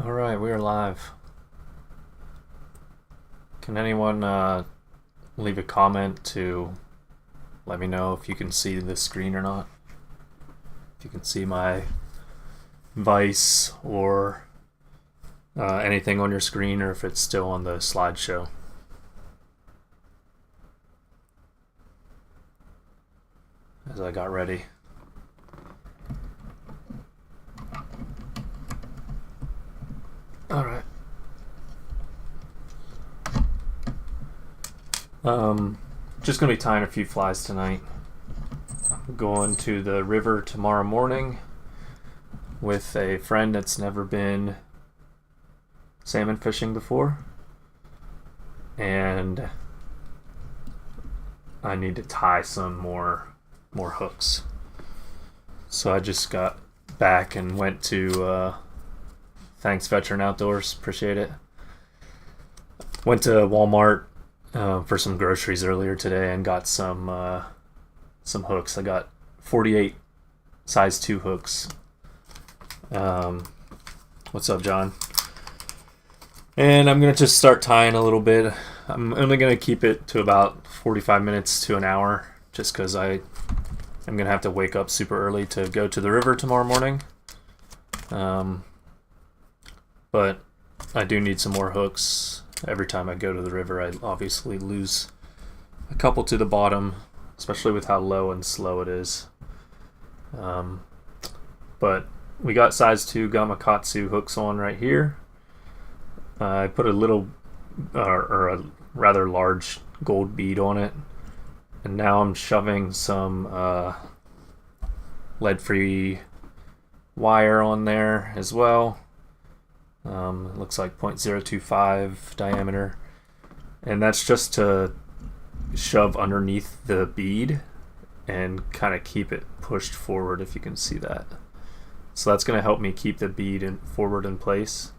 Alright, we are live. Can anyone leave a comment to let me know if you can see the screen or not? If you can see my Vice or anything on your screen, or if it's still on the slideshow. As I got ready. Alright. Just gonna be tying a few flies tonight. I'm going to the river tomorrow morning with a friend that's never been salmon fishing before, and I need to tie some more hooks. So I just got back and went to thanks Veteran Outdoors, appreciate it. Went to Walmart for some groceries earlier today and got some hooks. I got 48 size 2 hooks. What's up, John? And I'm gonna just start tying a little bit. I'm only gonna keep it to about 45 minutes to an hour, just because I'm gonna have to wake up super early to go to the river tomorrow morning. But I do need some more hooks. Every time I go to the river, I obviously lose a couple to the bottom, especially with how low and slow it is. But we got size 2 Gamakatsu hooks on right here. I put a little, or a rather large gold bead on it. And now I'm shoving some lead-free wire on there as well. It looks like 0.025 diameter, and that's just to shove underneath the bead and kind of keep it pushed forward, if you can see that. So that's going to help me keep the bead forward in place.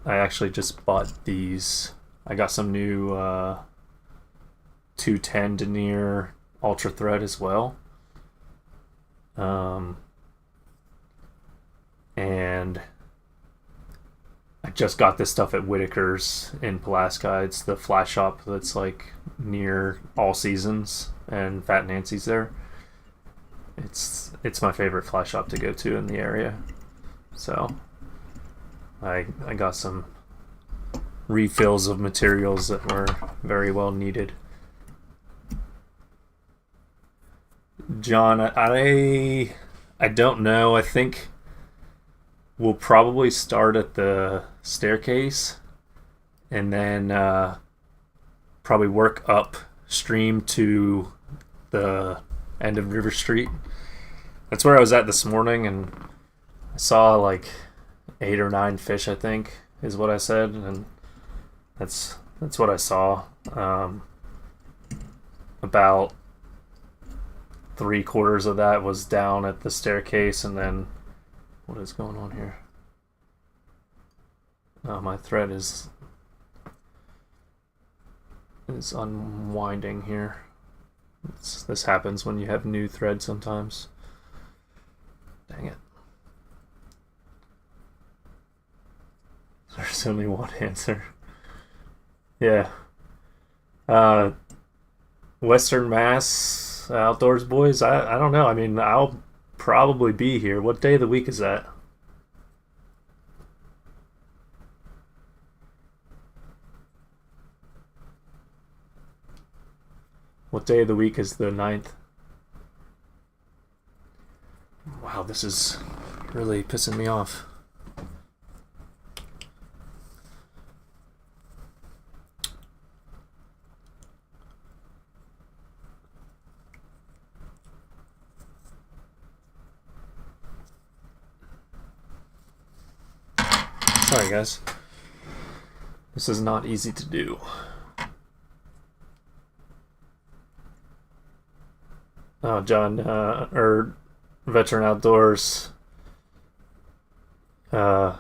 I actually just bought these. I got some new 210 denier ultra thread as well. And I just got this stuff at Whitaker's in Pulaski. It's the fly shop that's like near All Seasons and Fat Nancy's there. It's my favorite fly shop to go to in the area. So I got some refills of materials that were very well needed. John, I don't know. I think we'll probably start at the staircase and then probably work upstream to the end of River Street. That's where I was at this morning, and I saw like 8 or 9 fish, I think is what I said, and that's what I saw. About 3/4 of that was down at the staircase, and then what is going on here? Oh, my thread is unwinding here. This happens when you have new thread sometimes. Dang it. There's only one answer. Yeah. Western Mass Outdoors boys, I don't know. I mean, I'll probably be here. What day of the week is that? What day of the week is the 9th? Wow, this is really pissing me off. Sorry, guys. This is not easy to do. Oh, John, or Veteran Outdoors. You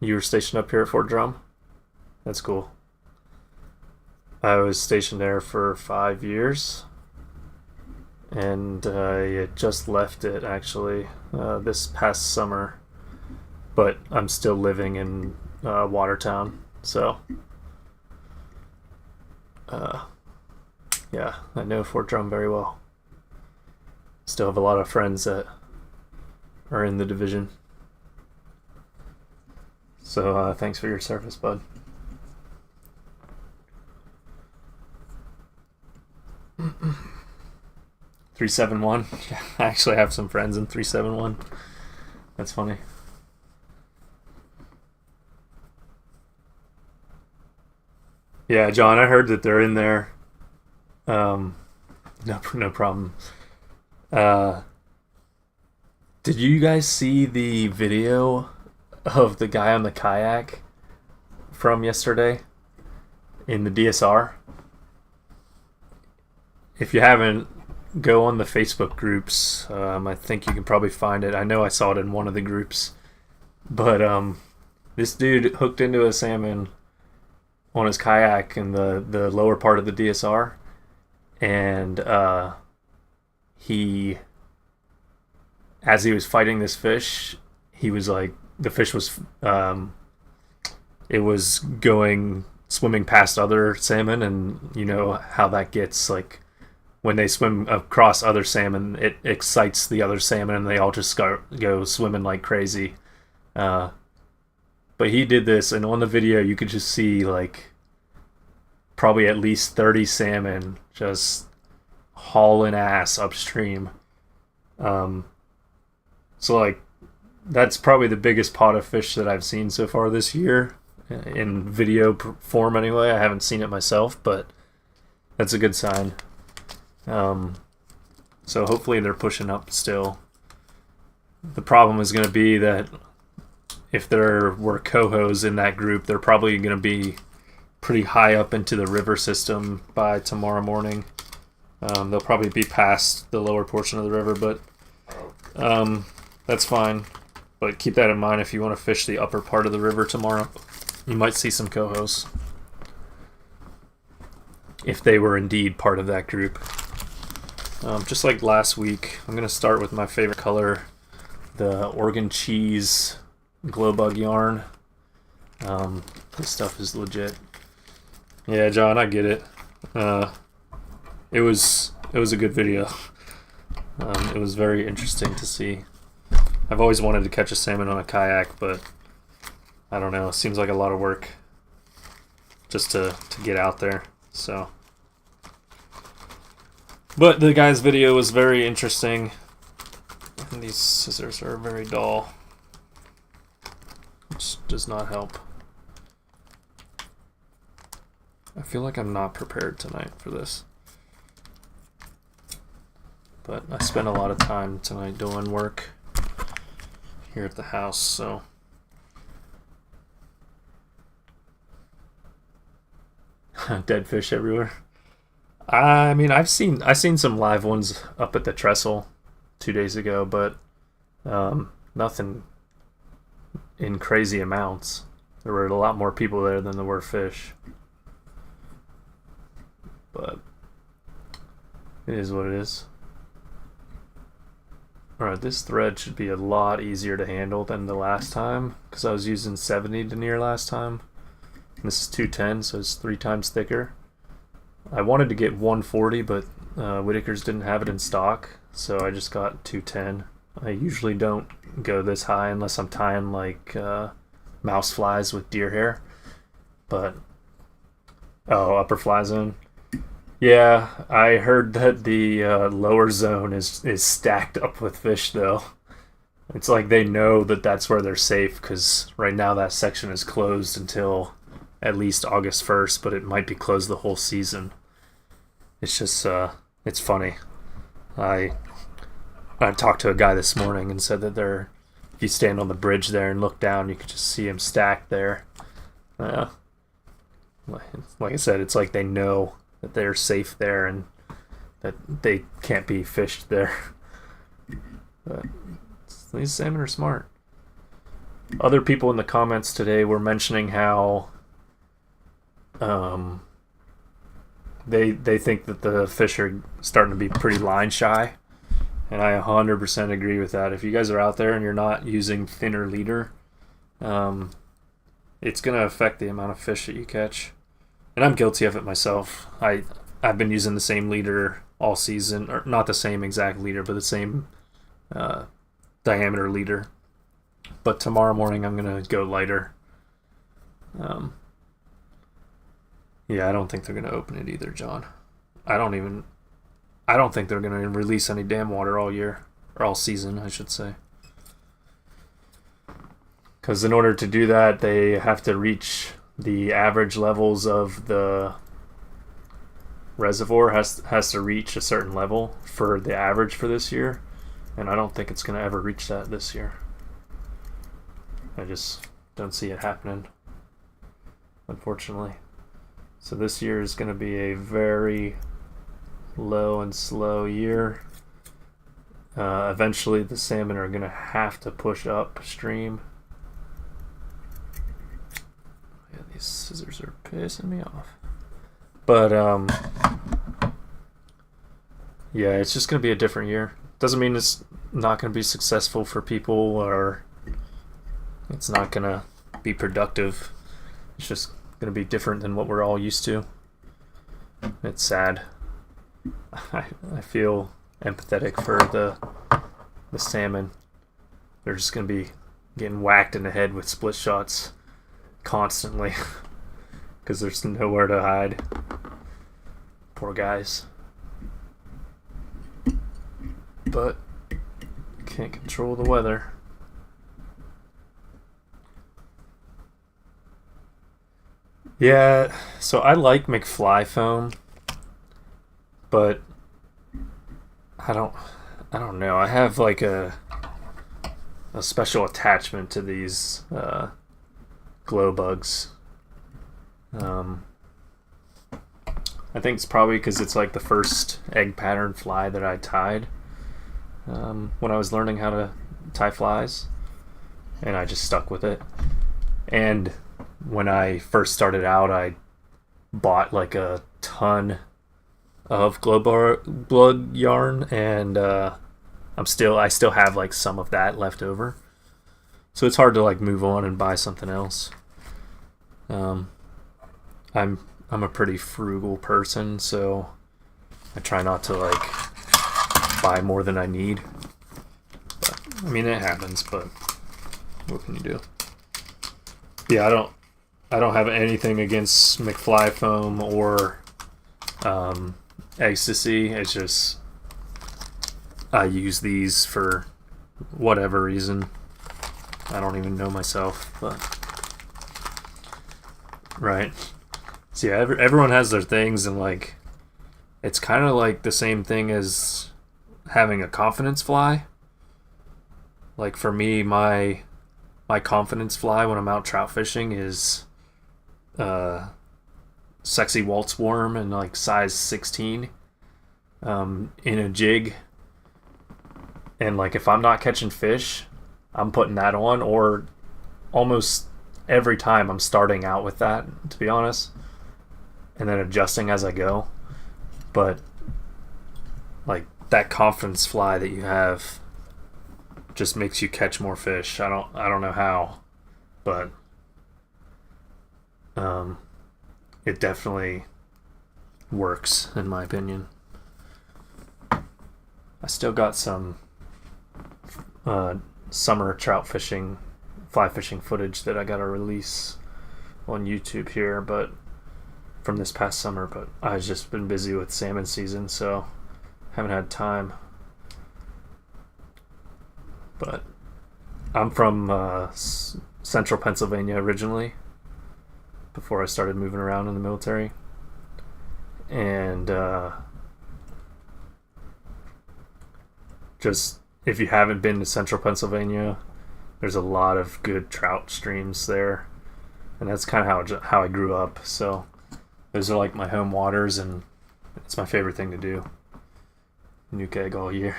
were stationed up here at Fort Drum? That's cool. I was stationed there for 5 years. and I just left it actually this past summer. but I'm still living in Watertown, so yeah, I know Fort Drum very well. Still have a lot of friends that are in the division. So thanks for your service, bud. .371. Yeah, I actually have some friends in 371. That's funny. Yeah, John, I heard that they're in there. No problem. Did you guys see the video of the guy on the kayak from yesterday in the DSR? If you haven't, go on the Facebook groups. I think you can probably find it. I know I saw it in one of the groups. But this dude hooked into a salmon on his kayak in the lower part of the DSR. And as he was fighting this fish, he was like, the fish was, it was swimming past other salmon, and you know how that gets, like, when they swim across other salmon, it excites the other salmon, and they all just go swimming like crazy. But he did this, and on the video, you could just see, like, probably at least 30 salmon just hauling ass upstream. So, like, that's probably the biggest pot of fish that I've seen so far this year, in video form anyway. I haven't seen it myself, but that's a good sign. So hopefully they're pushing up still. The problem is going to be that if there were cohos in that group, they're probably going to be pretty high up into the river system by tomorrow morning. They'll probably be past the lower portion of the river, but that's fine. But keep that in mind if you want to fish the upper part of the river tomorrow. You might see some cohos, if they were indeed part of that group. Just like last week, I'm going to start with my favorite color, the Oregon Cheese glow bug yarn. This stuff is legit. Yeah, John, I get it. It was a good video. It was very interesting to see. I've always wanted to catch a salmon on a kayak, but I don't know. It seems like a lot of work just to get out there. So, but the guy's video was very interesting. And these scissors are very dull, which does not help. I feel like I'm not prepared tonight for this. But I spent a lot of time tonight doing work here at the house, so dead fish everywhere. I mean, I've seen some live ones up at the trestle 2 days ago, but nothing in crazy amounts. There were a lot more people there than there were fish. But it is what it is. Alright, this thread should be a lot easier to handle than the last time, because I was using 70 denier last time. And this is 210, so it's 3 times thicker. I wanted to get 140, but Whitaker's didn't have it in stock, so I just got 210. I usually don't go this high unless I'm tying like mouse flies with deer hair. But upper fly zone. Yeah, I heard that the lower zone is stacked up with fish, though. It's like they know that that's where they're safe, because right now that section is closed until at least August 1st, but it might be closed the whole season. It's just, it's funny. I talked to a guy this morning and said that if you stand on the bridge there and look down, you can just see them stacked there. Like I said, it's like they know that they're safe there and that they can't be fished there. But these salmon are smart. Other people in the comments today were mentioning how they think that the fish are starting to be pretty line shy, and I 100% agree with that. If you guys are out there and you're not using thinner leader, it's going to affect the amount of fish that you catch. And I'm guilty of it myself. I've been using the same leader all season, or not the same exact leader, but the same diameter leader. But tomorrow morning I'm going to go lighter. Yeah, I don't think they're going to open it either, John. I don't think they're going to release any dam water all year, or all season, I should say. Because in order to do that, they have to reach the average levels of the reservoir has to reach a certain level for the average for this year, and I don't think it's going to ever reach that this year. I just don't see it happening, unfortunately. So this year is going to be a very low and slow year. Eventually the salmon are going to have to push upstream. Yeah, these scissors are pissing me off. But yeah, it's just going to be a different year. Doesn't mean it's not going to be successful for people or it's not going to be productive. It's just going to be different than what we're all used to. It's sad. I feel empathetic for the salmon. They're just going to be getting whacked in the head with split shots constantly because there's nowhere to hide. Poor guys. But can't control the weather. Yeah, so I like McFly foam, but I don't know. I have like a special attachment to these glow bugs. I think it's probably because it's like the first egg pattern fly that I tied when I was learning how to tie flies, and I just stuck with it. And when I first started out, I bought like a ton of glow bug yarn, and I still have like some of that left over. So it's hard to like move on and buy something else. I'm a pretty frugal person, so I try not to like buy more than I need. But, I mean, it happens, but what can you do? Yeah, I don't have anything against McFly foam or ecstasy. It's just I use these for whatever reason. I don't even know myself, but right. So yeah, everyone has their things, and like it's kind of like the same thing as having a confidence fly. Like for me, my confidence fly when I'm out trout fishing is sexy waltz worm and like size 16 in a jig. And like if I'm not catching fish, I'm putting that on, or almost every time I'm starting out with that, to be honest, and then adjusting as I go. But like that confidence fly that you have just makes you catch more fish. I don't know how, but it definitely works in my opinion. I still got some summer trout fishing, fly fishing footage that I got to release on YouTube here, but from this past summer, but I've just been busy with salmon season, so haven't had time. But I'm from central Pennsylvania originally, before I started moving around in the military. And just if you haven't been to central Pennsylvania, there's a lot of good trout streams there, and that's kind of how I grew up. So those are like my home waters, and it's my favorite thing to do. Nuke egg all year.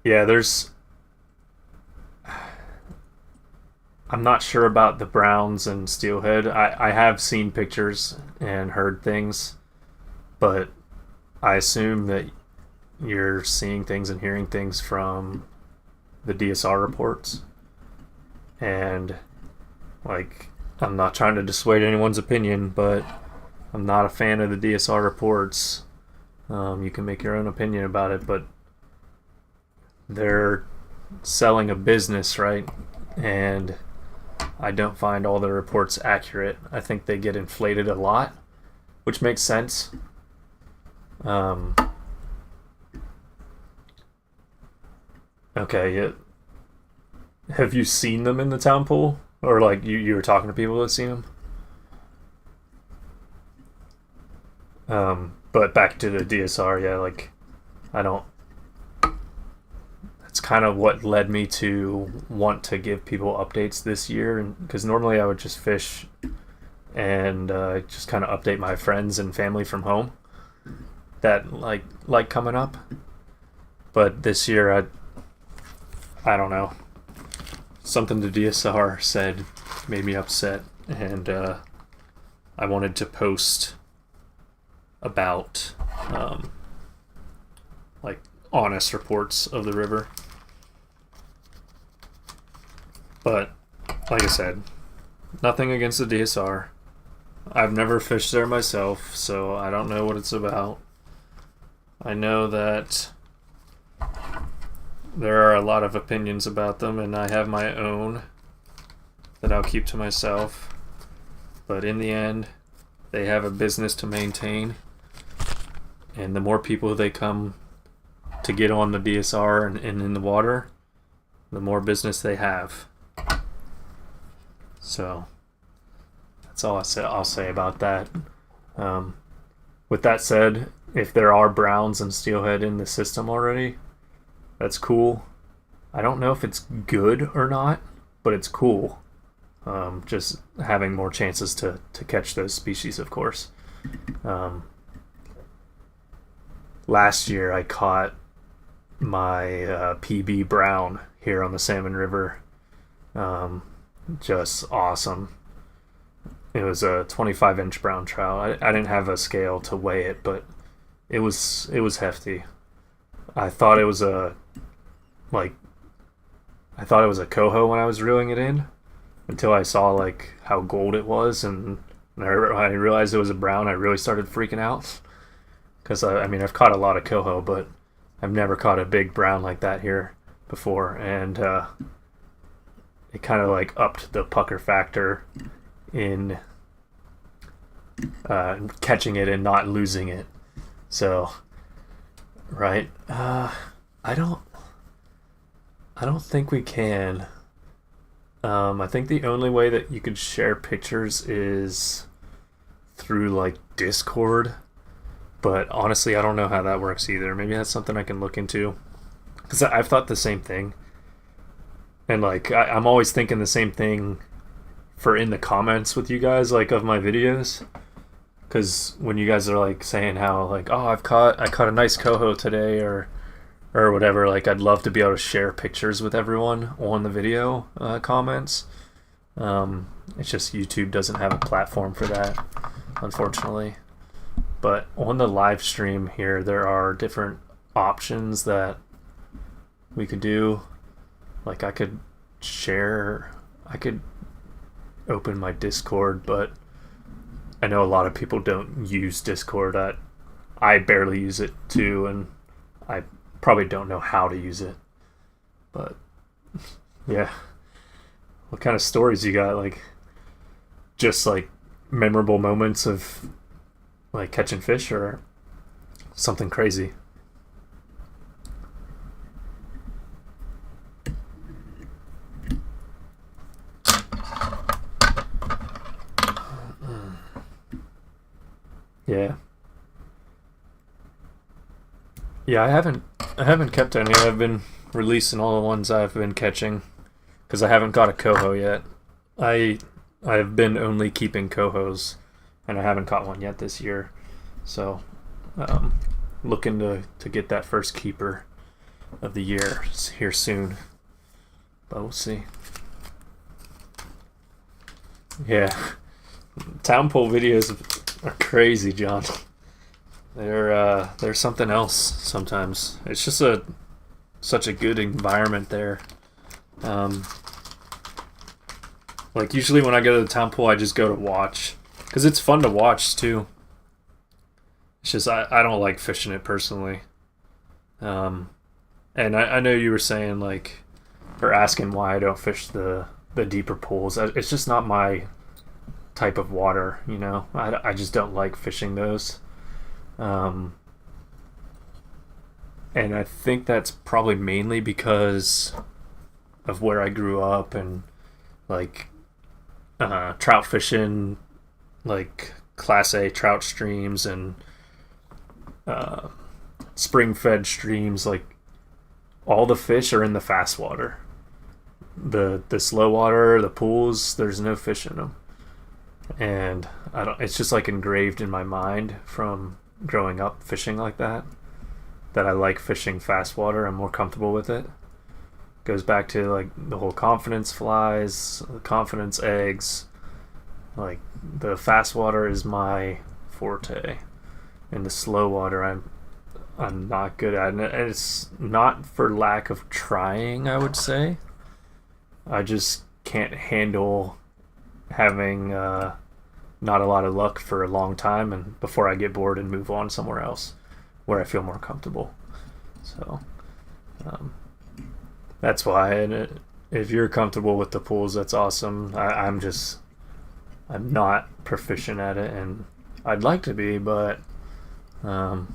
Yeah, I'm not sure about the browns and steelhead. I have seen pictures and heard things, but I assume that you're seeing things and hearing things from the DSR reports. And like, I'm not trying to dissuade anyone's opinion, but I'm not a fan of the DSR reports. You can make your own opinion about it, but they're selling a business, right? And I don't find all the reports accurate. I think they get inflated a lot, which makes sense. Okay, have you seen them in the town pool? Or like you were talking to people that have seen them? But back to the DSR, yeah, like I don't. That's kind of what led me to want to give people updates this year, and because normally I would just fish and just kind of update my friends and family from home that like coming up. But this year, I don't know. Something the DSR said made me upset, and I wanted to post about like honest reports of the river. But like I said, nothing against the DSR. I've never fished there myself, so I don't know what it's about. I know that there are a lot of opinions about them, and I have my own that I'll keep to myself. But in the end, they have a business to maintain, and the more people they come to get on the DSR and in the water, the more business they have. So that's all I'll say about that. With that said, if there are browns and steelhead in the system already, that's cool. I don't know if it's good or not, but it's cool. Just having more chances to catch those species, of course. Last year I caught my PB brown here on the Salmon River. Just awesome. It was a 25-inch brown trout. I didn't have a scale to weigh it, but it was hefty. I thought it was a coho when I was reeling it in, until I saw like how gold it was, and when I realized it was a brown, I really started freaking out. Because I've caught a lot of coho, but I've never caught a big brown like that here before, and it kind of like upped the pucker factor in catching it and not losing it. So, right? I don't think we can. I think the only way that you could share pictures is through like Discord. But honestly, I don't know how that works either. Maybe that's something I can look into. Because I've thought the same thing. And like, I'm always thinking the same thing for in the comments with you guys, like, of my videos. Because when you guys are like saying how like, oh, I caught a nice coho today, or whatever, like, I'd love to be able to share pictures with everyone on the video comments. It's just YouTube doesn't have a platform for that, unfortunately. But on the live stream here, there are different options that we could do. Like, I could open my Discord, but I know a lot of people don't use Discord. I barely use it too, and I probably don't know how to use it. But yeah, what kind of stories you got? Like, just like memorable moments of like catching fish, or something crazy? Yeah, I haven't kept any. I've been releasing all the ones I've been catching because I haven't got a coho yet. I've been only keeping cohos, and I haven't caught one yet this year. So, looking to get that first keeper of the year here soon. But we'll see. Yeah, town pool videos are crazy, John. They're something else sometimes. It's just such a good environment there. Like usually when I go to the town pool, I just go to watch because it's fun to watch too. It's just I don't like fishing it personally. And I know you were saying like, or asking why I don't fish the deeper pools. It's just not my type of water, you know. I just don't like fishing those. And I think that's probably mainly because of where I grew up and like trout fishing, like Class A trout streams and spring fed streams. Like all the fish are in the fast water. The slow water, the pools, there's no fish in them. And I don't. It's just like engraved in my mind from growing up fishing like that I like fishing fast water. I'm more comfortable with it. Goes back to like the whole confidence flies, confidence eggs. Like the fast water is my forte, and the slow water I'm not good at. And it's not for lack of trying, I would say. I just can't handle having not a lot of luck for a long time and before I get bored and move on somewhere else where I feel more comfortable. So that's why. And if you're comfortable with the pools, that's awesome. I'm not proficient at it, and I'd like to be, but I'd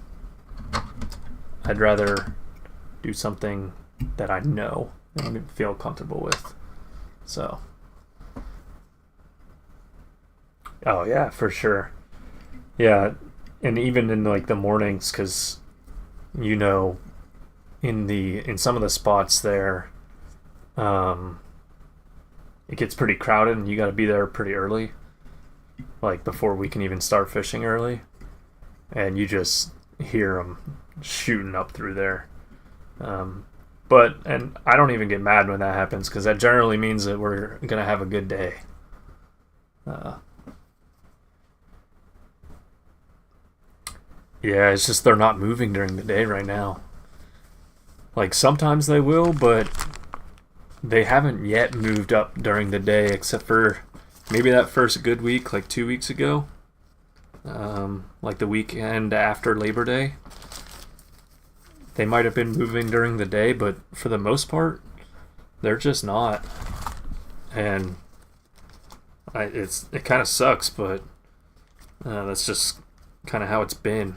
rather do something that I know and feel comfortable with. So, oh yeah, for sure. Yeah, and even in like the mornings, because you know, in some of the spots there, it gets pretty crowded, and you got to be there pretty early, like before we can even start fishing early, and you just hear them shooting up through there. And I don't even get mad when that happens because that generally means that we're gonna have a good day. Yeah, it's just they're not moving during the day right now. Like sometimes they will, but they haven't yet moved up during the day except for maybe that first good week, like 2 weeks ago. Like the weekend after Labor Day. They might have been moving during the day, but for the most part, they're just not. And it kind of sucks, but that's just kind of how it's been.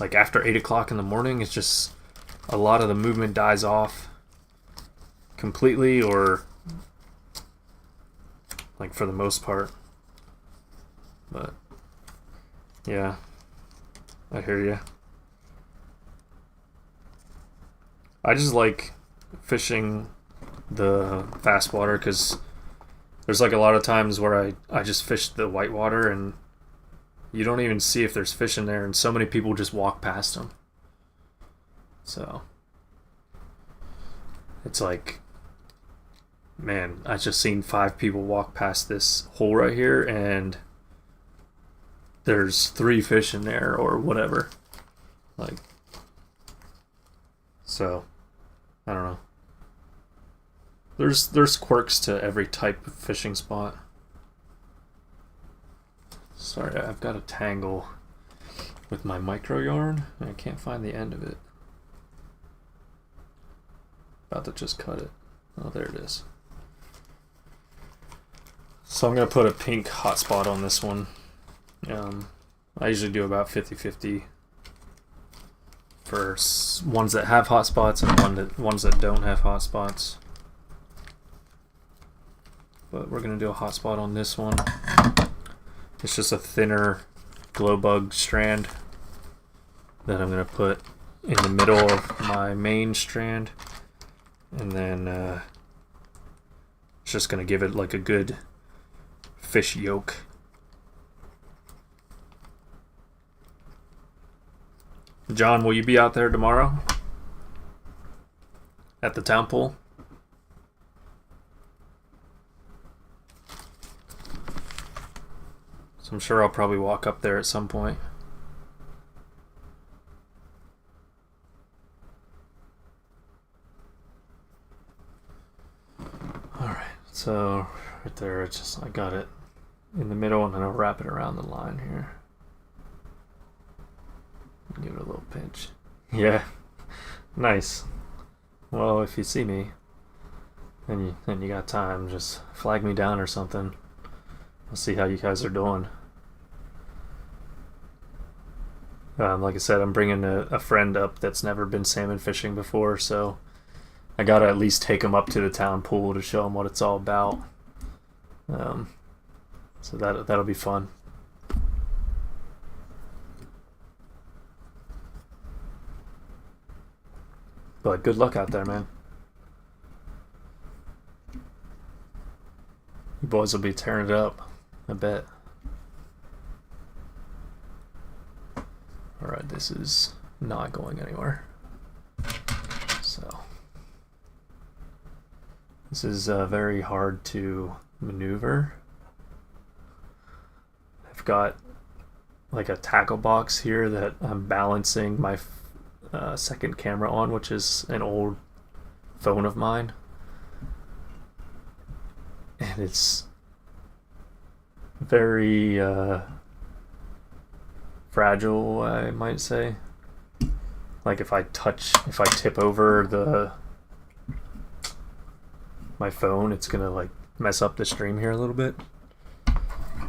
Like after 8 o'clock in the morning, it's just a lot of the movement dies off completely, or like for the most part. But yeah, I hear you. I just like fishing the fast water because there's like a lot of times where I just fish the white water and you don't even see if there's fish in there, and so many people just walk past them. So it's like, man, I just seen 5 people walk past this hole right here and there's 3 fish in there or whatever. Like, so I don't know. There's quirks to every type of fishing spot. Sorry, I've got a tangle with my micro yarn and I can't find the end of it. About to just cut it. Oh, there it is. So I'm going to put a pink hotspot on this one. I usually do about 50-50 for ones that have hotspots and ones that don't have hotspots. But we're going to do a hotspot on this one. It's just a thinner glow bug strand that I'm going to put in the middle of my main strand. And then it's just going to give it like a good fish yolk. John, will you be out there tomorrow at the town pool? So I'm sure I'll probably walk up there at some point. So right there, it's just I got it in the middle, and then I'll wrap it around the line here. Give it a little pinch. Yeah, nice. Well, if you see me, and you got time, just flag me down or something. I'll see how you guys are doing. Like I said, I'm bringing a friend up that's never been salmon fishing before, so I gotta at least take him up to the town pool to show him what it's all about. So that'll be fun. But good luck out there, man. You boys will be tearing it up, I bet. Alright, this is not going anywhere. So this is very hard to maneuver. I've got like a tackle box here that I'm balancing my second camera on, which is an old phone of mine, and it's very fragile, I might say. Like if I tip over my phone, it's gonna like mess up the stream here a little bit.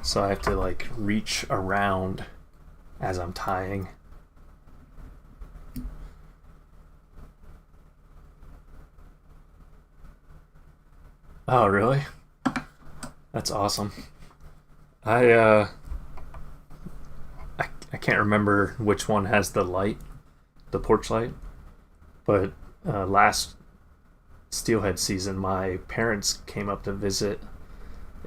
So I have to like reach around as I'm tying. Oh, really? That's awesome. I can't remember which one has the light, the porch light, but last steelhead season, my parents came up to visit,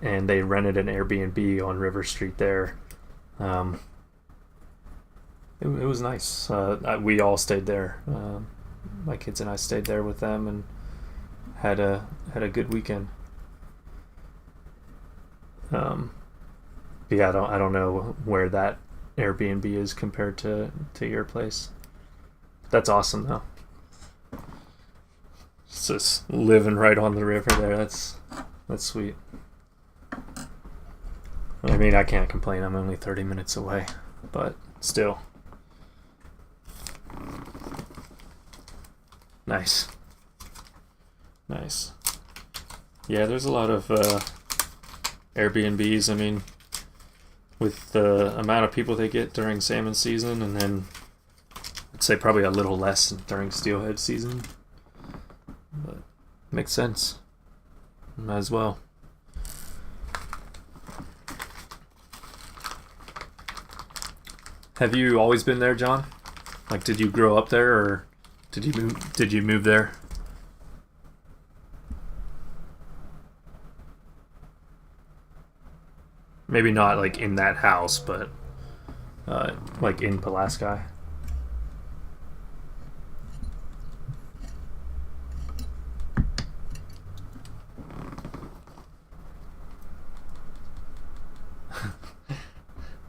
and they rented an Airbnb on River Street there. It was nice. We all stayed there. My kids and I stayed there with them and had a good weekend. Yeah, I don't know where that Airbnb is compared to your place. That's awesome though. It's just living right on the river there. That's sweet. I mean, I can't complain. I'm only 30 minutes away, but still. Nice. Nice. Yeah, there's a lot of Airbnbs. I mean, with the amount of people they get during salmon season, and then I'd say probably a little less during steelhead season. But makes sense. Might as well. Have you always been there, John? Like, did you grow up there, or did you move there? Maybe not like in that house, but like in Pulaski.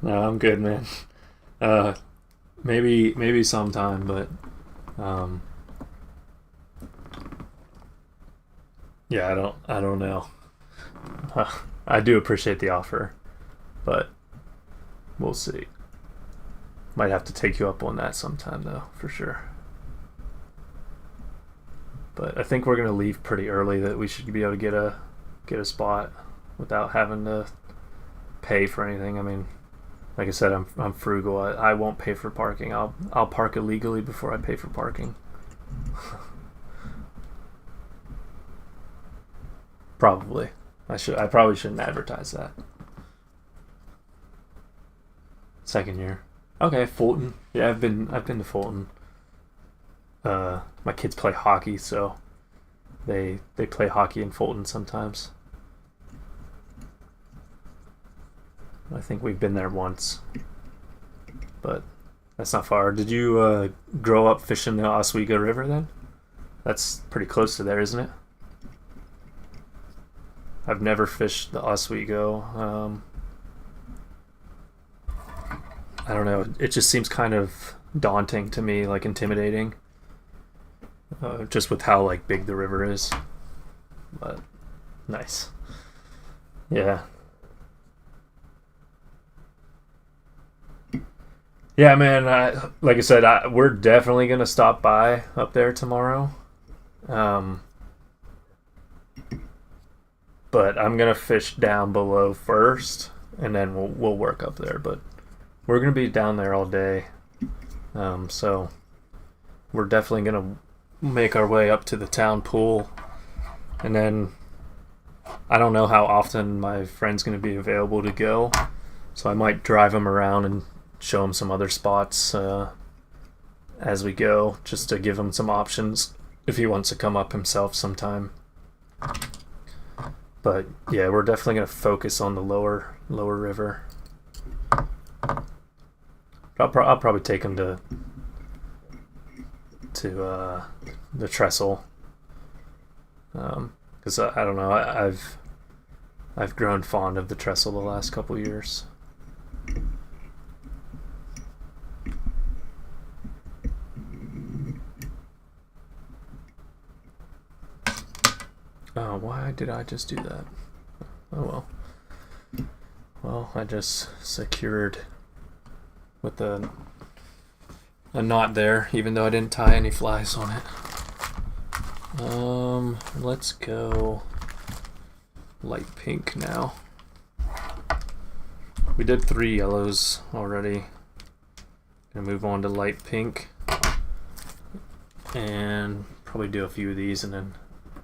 No, I'm good, man. Maybe sometime, but yeah, I don't know. I do appreciate the offer, but we'll see. Might have to take you up on that sometime, though, for sure. But I think we're gonna leave pretty early. That we should be able to get a spot without having to pay for anything. I mean, like I said, I'm frugal. I won't pay for parking. I'll park illegally before I pay for parking. Probably. I probably shouldn't advertise that. Second year. Okay, Fulton. Yeah, I've been to Fulton. My kids play hockey, so they play hockey in Fulton sometimes. I think we've been there once, but that's not far. Did you grow up fishing the Oswego River then? That's pretty close to there, isn't it? I've never fished the Oswego. I don't know. It just seems kind of daunting to me, like intimidating, just with how like big the river is. But Nice. Yeah. Yeah, man. Like I said, we're definitely gonna stop by up there tomorrow. Um, but I'm gonna fish down below first, and then we'll work up there. But we're gonna be down there all day, so we're definitely gonna make our way up to the town pool, and then I don't know how often my friend's gonna be available to go, so I might drive him around and show him some other spots as we go, just to give him some options if he wants to come up himself sometime. But yeah, we're definitely gonna focus on the lower river. I'll probably take him to the trestle, because I don't know, I've grown fond of the trestle the last couple years. Oh, why did I just do that? Oh well. Well, I just secured with a knot there, even though I didn't tie any flies on it. Let's go light pink now. We did 3 yellows already. Gonna move on to light pink and probably do a few of these and then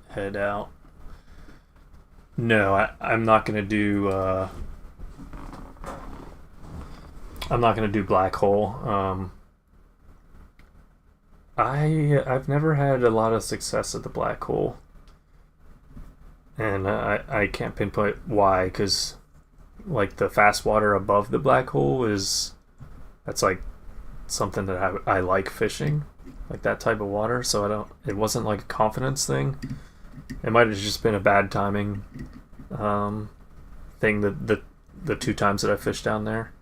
head out. No, I'm not gonna do I'm not gonna do black hole. I've never had a lot of success at the black hole, and I can't pinpoint why, because like the fast water above the black hole that's like something that I like fishing, like that type of water. So it wasn't like a confidence thing. It might have just been a bad timing thing that the 2 times that I fished down there,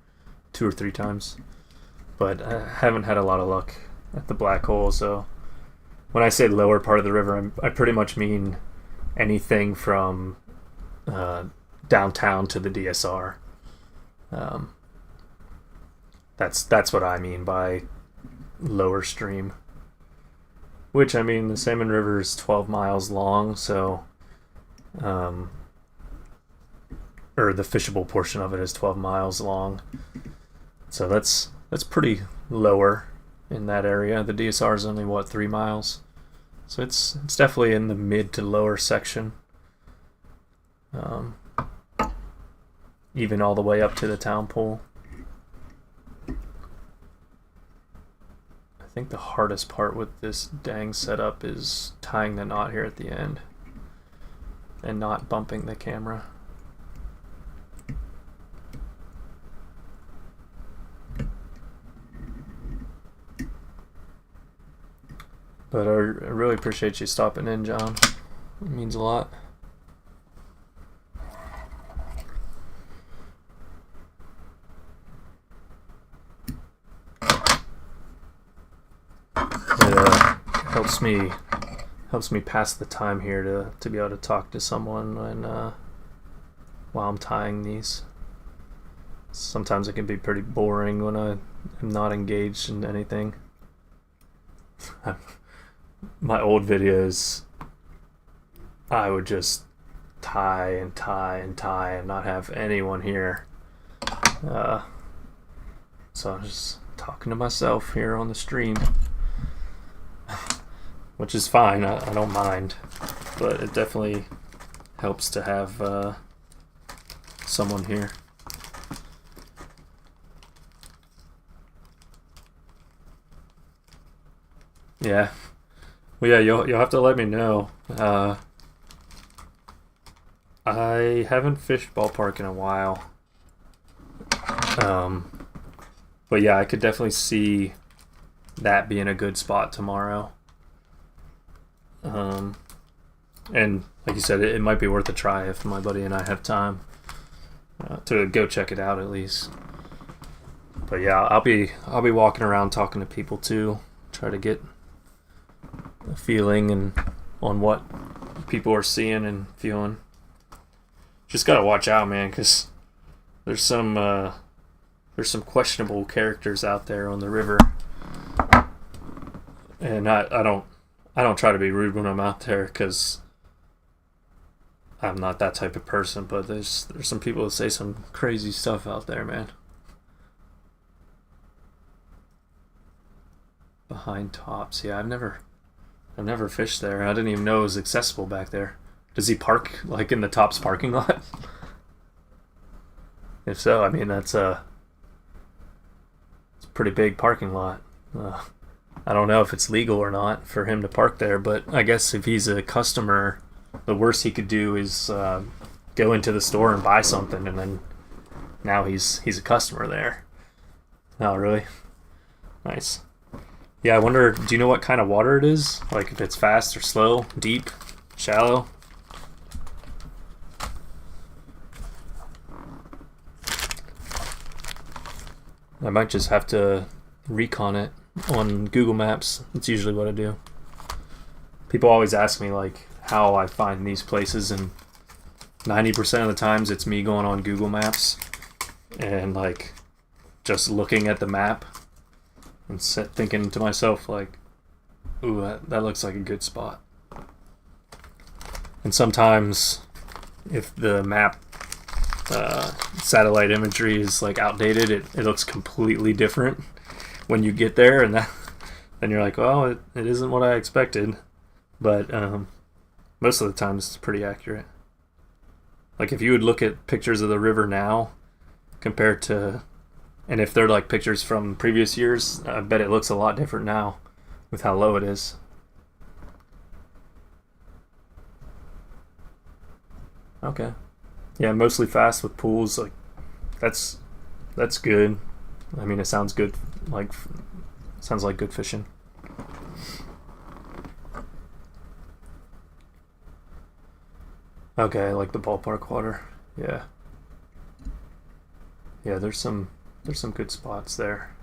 2 or 3 times, but I haven't had a lot of luck at the black hole. So when I say lower part of the river, I pretty much mean anything from downtown to the DSR. That's what I mean by lower stream. Which, I mean, the Salmon River is 12 miles long, so or the fishable portion of it is 12 miles long. So that's pretty lower in that area. The DSR is only, what, 3 miles? So it's definitely in the mid to lower section. Even all the way up to the town pool. I think the hardest part with this dang setup is tying the knot here at the end and not bumping the camera. But I really appreciate you stopping in, John. It means a lot. It helps me pass the time here to be able to talk to someone while I'm tying these. Sometimes it can be pretty boring when I'm not engaged in anything. My old videos, I would just tie and tie and tie and not have anyone here. So I'm just talking to myself here on the stream, which is fine. I don't mind, but it definitely helps to have someone here. Yeah. Well, yeah, you'll have to let me know. I haven't fished ballpark in a while. But yeah, I could definitely see that being a good spot tomorrow. And like you said, it might be worth a try if my buddy and I have time to go check it out at least. But yeah, I'll be walking around talking to people too, try to get a feeling and on what people are seeing and feeling Just gotta watch out, man, because there's some questionable characters out there on the river, and I don't try to be rude when I'm out there because I'm not that type of person. But there's some people that say some crazy stuff out there, man. Behind tops, yeah, I've never fished there. I didn't even know it was accessible back there. Does he park like in the Tops parking lot? If so, I mean it's a pretty big parking lot. I don't know if it's legal or not for him to park there, but I guess if he's a customer, the worst he could do is go into the store and buy something, and then now he's a customer there. Oh, really? Nice. Yeah, I wonder, do you know what kind of water it is? Like if it's fast or slow, deep, shallow? I might just have to recon it on Google Maps. That's usually what I do. People always ask me like how I find these places, and 90% of the times it's me going on Google Maps and like just looking at the map and thinking to myself like, ooh, that looks like a good spot. And sometimes if the map satellite imagery is like outdated, it looks completely different when you get there, and then you're like, well, it isn't what I expected. But most of the time it's pretty accurate. Like if you would look at pictures of the river now compared to, and if they're like pictures from previous years, I bet it looks a lot different now with how low it is. Okay. Yeah, mostly fast with pools. Like that's good. I mean, it sounds good. Sounds like good fishing. Okay, like the ballpark water. Yeah. Yeah, there's some good spots there.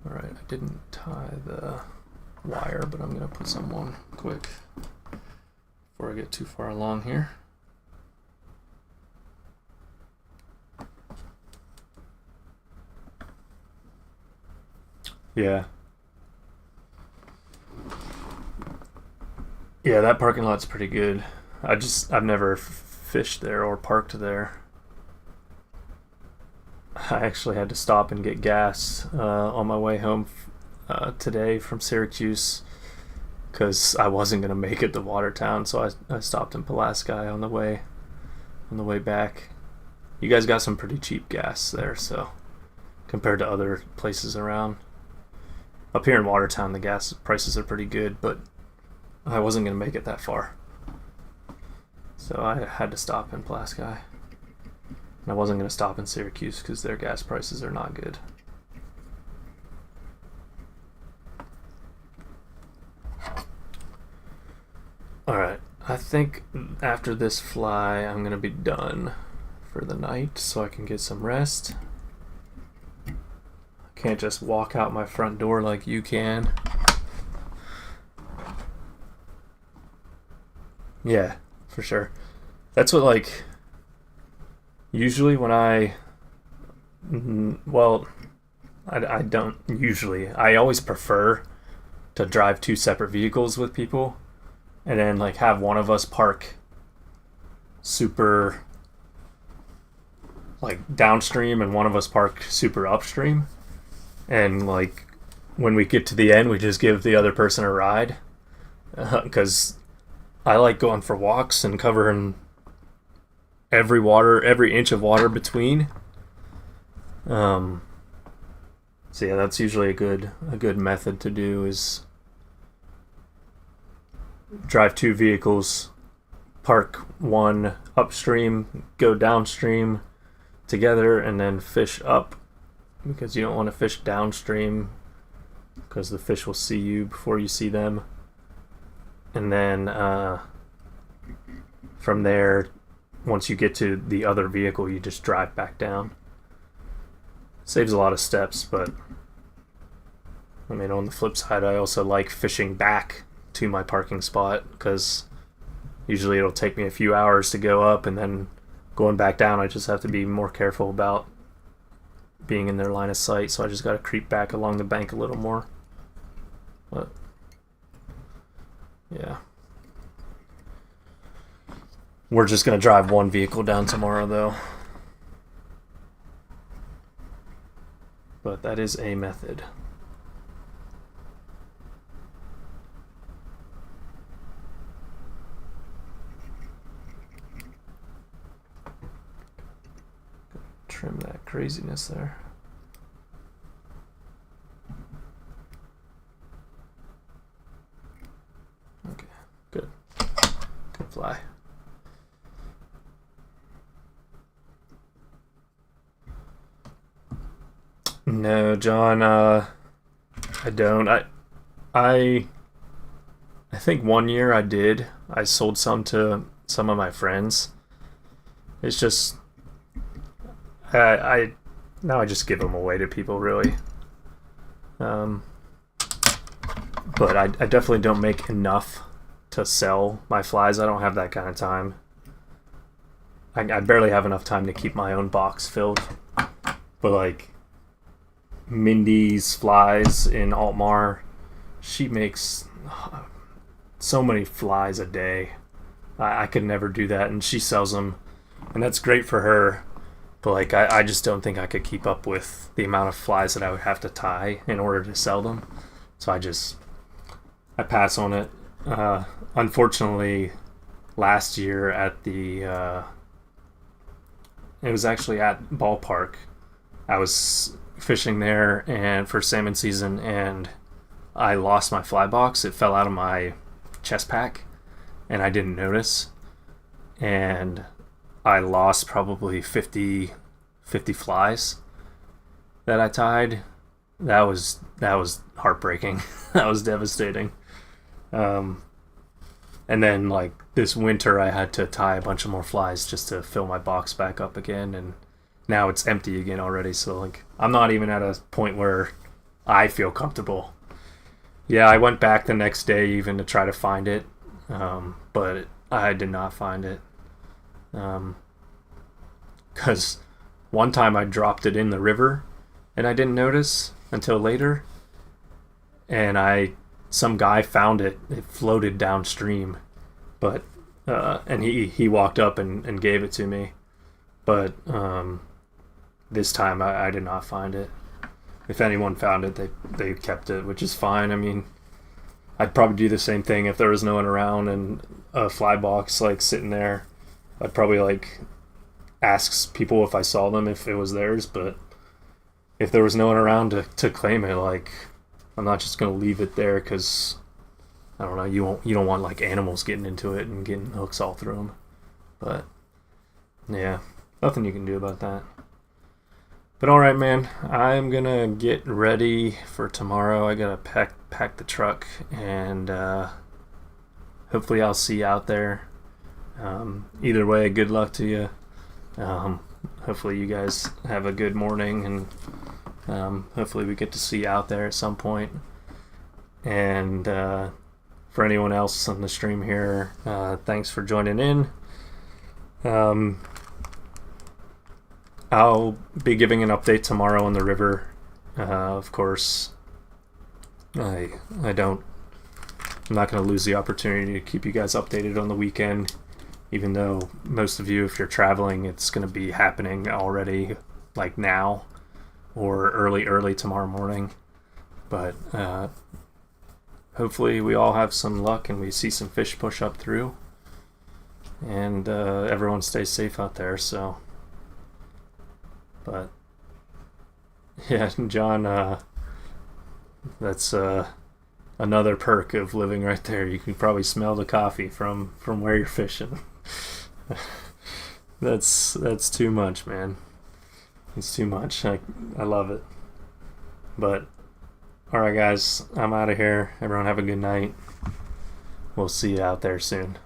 All right, I didn't tie the wire, but I'm gonna put some on quick before I get too far along here. Yeah. Yeah, that parking lot's pretty good. I've never fished there or parked there. I actually had to stop and get gas on my way home today from Syracuse because I wasn't gonna make it to Watertown, so I stopped in Pulaski on the way back. You guys got some pretty cheap gas there, so compared to other places around. Up here in Watertown, the gas prices are pretty good, but I wasn't going to make it that far. So I had to stop in Pulaski. And I wasn't going to stop in Syracuse because their gas prices are not good. Alright, I think after this fly, I'm going to be done for the night so I can get some rest. Can't just walk out my front door like you can. Yeah, for sure. That's what, like, usually when I don't usually. I always prefer to drive two separate vehicles with people and then, like, have one of us park super, like, downstream and one of us park super upstream. And, like, when we get to the end, we just give the other person a ride. Because I like going for walks and covering every inch of water between. So yeah, that's usually a good method to do is drive two vehicles, park one upstream, go downstream together, and then fish up. Because you don't want to fish downstream because the fish will see you before you see them. And then from there, once you get to the other vehicle, you just drive back down. Saves a lot of steps, but I mean, on the flip side, I also like fishing back to my parking spot because Usually it'll take me a few hours to go up, and then going back down, I just have to be more careful about being in their line of sight, so I just got to creep back along the bank a little more. But yeah, we're just going to drive one vehicle down tomorrow though. But that is a method. Trim that craziness there. Okay, good. Good fly. No, John, I don't. I think one year I did. I sold some to some of my friends. It's just now I just give them away to people, really. But I definitely don't make enough to sell my flies. I don't have that kind of time. I barely have enough time to keep my own box filled. But like Mindy's flies in Altmar, she makes so many flies a day. I could never do that, and she sells them, and that's great for her. But like I just don't think I could keep up with the amount of flies that I would have to tie in order to sell them. So I pass on it. Unfortunately, last year at the it was actually at Ballpark. I was fishing there and for salmon season, and I lost my fly box. It fell out of my chest pack, and I didn't notice. And I lost probably 50 flies that I tied. That was heartbreaking. That was devastating. And then like this winter I had to tie a bunch of more flies just to fill my box back up again, and now it's empty again already. So like I'm not even at a point where I feel comfortable. Yeah, I went back the next day even to try to find it, but I did not find it. Because one time I dropped it in the river and I didn't notice until later, and some guy found it. It floated downstream, but and he walked up and gave it to me, but this time I did not find it. If anyone found it, they kept it, which is fine. I mean, I'd probably do the same thing if there was no one around and a fly box like sitting there. I'd probably like ask people if I saw them if it was theirs, but if there was no one around to claim it, like I'm not just gonna leave it there because I don't know. You don't want like animals getting into it and getting hooks all through them. But yeah, nothing you can do about that. But all right, man, I'm gonna get ready for tomorrow. I gotta pack the truck, and hopefully I'll see you out there. Either way, good luck to you. Hopefully you guys have a good morning, and hopefully we get to see you out there at some point. And for anyone else on the stream here, thanks for joining in. I'll be giving an update tomorrow on the river. Of course, I'm not going to lose the opportunity to keep you guys updated on the weekend, even though most of you, if you're traveling, it's going to be happening already, like now, or early tomorrow morning. But hopefully we all have some luck and we see some fish push up through, and everyone stays safe out there. So, but yeah, John, that's another perk of living right there. You can probably smell the coffee from where you're fishing. That's too much, man. It's too much. I love it. But all right, guys, I'm out of here. Everyone have a good night. We'll see you out there soon.